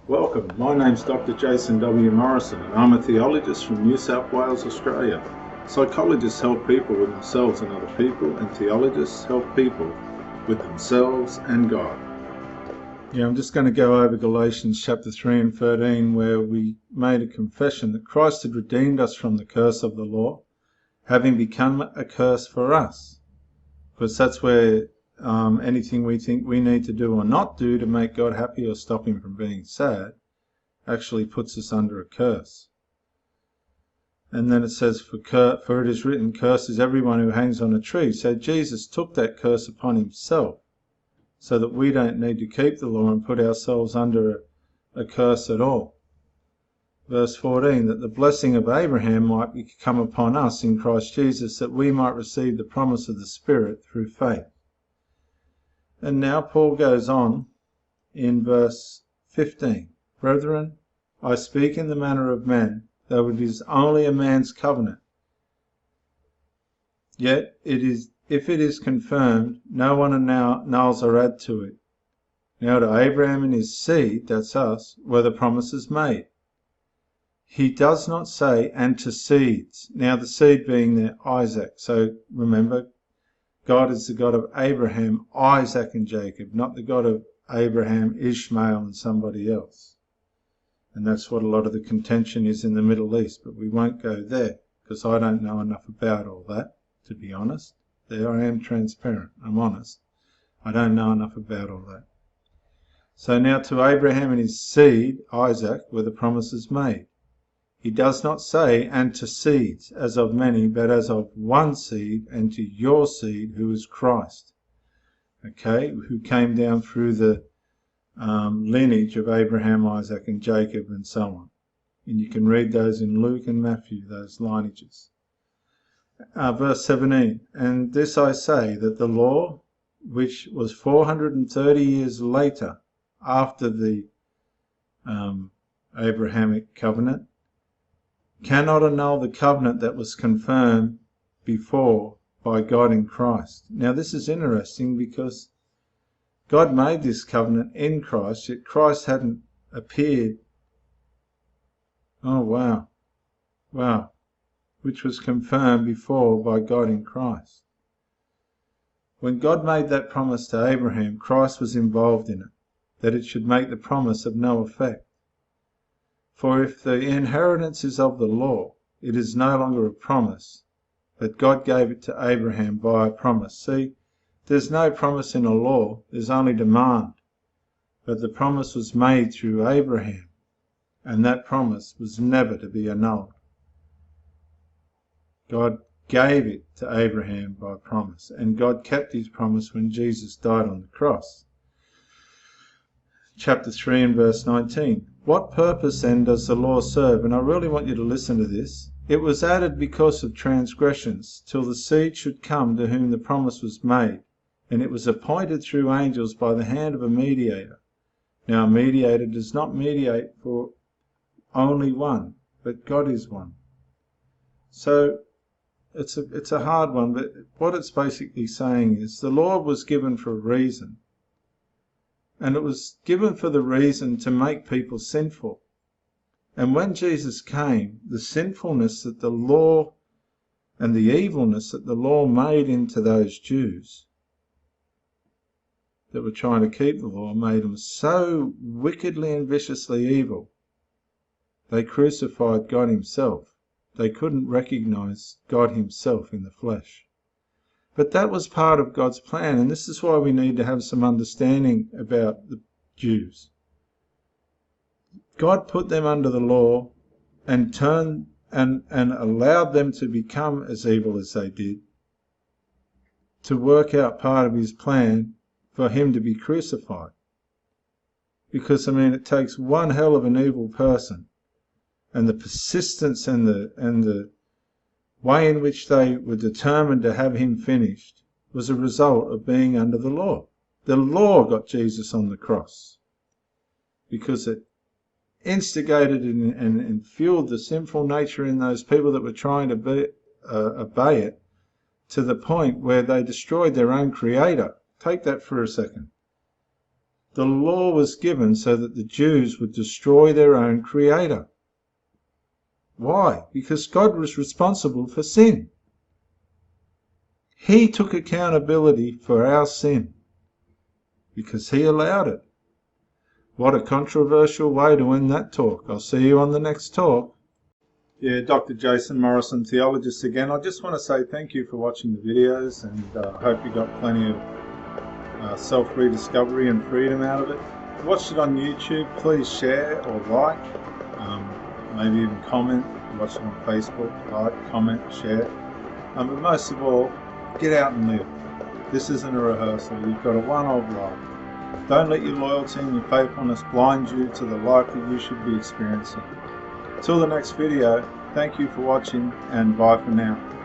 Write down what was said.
Welcome, my name's Dr. Jason W. Morrison and I'm a theologist from New South Wales, Australia. Psychologists help people with themselves and other people, and theologists help people with themselves and God. Yeah, I'm just going to go over Galatians chapter 3 and 13, where we made a confession that Christ had redeemed us from the curse of the law, having become a curse for us. Because that's where anything we think we need to do or not do to make God happy or stop him from being sad actually puts us under a curse. And then it says, for it is written, cursed is everyone who hangs on a tree. So Jesus took that curse upon himself so that we don't need to keep the law and put ourselves under a curse at all. Verse 14, that the blessing of Abraham might come upon us in Christ Jesus, that we might receive the promise of the Spirit through faith. And now Paul goes on in verse 15. Brethren, I speak in the manner of men, though it is only a man's covenant. Yet if it is confirmed, no one annuls or add to it. Now to Abraham and his seed, that's us, were the promises made. He does not say, and to seeds. Now the seed being there, Isaac. So remember, God is the God of Abraham, Isaac and Jacob, not the God of Abraham, Ishmael and somebody else. And that's what a lot of the contention is in the Middle East, but we won't go there because I don't know enough about all that, to be honest. There I am transparent, I'm honest. I don't know enough about all that. So now to Abraham and his seed, Isaac, were the promises made. He does not say, and to seeds, as of many, but as of one seed, and to your seed, who is Christ. Okay, who came down through the lineage of Abraham, Isaac and Jacob and so on. And you can read those in Luke and Matthew, those lineages. Verse 17, and this I say, that the law, which was 430 years later after the Abrahamic covenant, cannot annul the covenant that was confirmed before by God in Christ. Now this is interesting because God made this covenant in Christ, yet Christ hadn't appeared. Oh, wow. Wow. Which was confirmed before by God in Christ. When God made that promise to Abraham, Christ was involved in it, that it should make the promise of no effect. For if the inheritance is of the law, it is no longer a promise, but God gave it to Abraham by a promise. See, there's no promise in a law, there's only demand. But the promise was made through Abraham, and that promise was never to be annulled. God gave it to Abraham by promise, and God kept his promise when Jesus died on the cross. Chapter 3 and verse 19. What purpose then does the law serve? And I really want you to listen to this. It was added because of transgressions, till the seed should come to whom the promise was made. And it was appointed through angels by the hand of a mediator. Now a mediator does not mediate for only one, but God is one. So it's a hard one, but what it's basically saying is the law was given for a reason. And it was given for the reason to make people sinful. And when Jesus came, the sinfulness that the law and the evilness that the law made into those Jews that were trying to keep the law made them so wickedly and viciously evil, they crucified God himself. They couldn't recognize God himself in the flesh. But that was part of God's plan, and this is why we need to have some understanding about the Jews. God put them under the law and turned and allowed them to become as evil as they did, to work out part of his plan for him to be crucified. Because, I mean, it takes one hell of an evil person, and the persistence and the way in which they were determined to have him finished was a result of being under the law. The law got Jesus on the cross because it instigated and fueled the sinful nature in those people that were trying to obey it to the point where they destroyed their own creator. Take that for a second. The law was given so that the Jews would destroy their own creator. Why? Because God was responsible for sin. He took accountability for our sin because he allowed it. What a controversial way to end that talk. I'll see you on the next talk. Yeah, Dr. Jason, Morrison Theologist again. I just want to say thank you for watching the videos, and I hope you got plenty of self-rediscovery and freedom out of it. If you watched it on YouTube, please share or like, maybe even comment. If you watch it on Facebook, like, comment, share. But most of all, get out and live. This isn't a rehearsal. You've got a one-off life. Don't let your loyalty and your faithfulness blind you to the life that you should be experiencing. Till the next video, thank you for watching, and bye for now.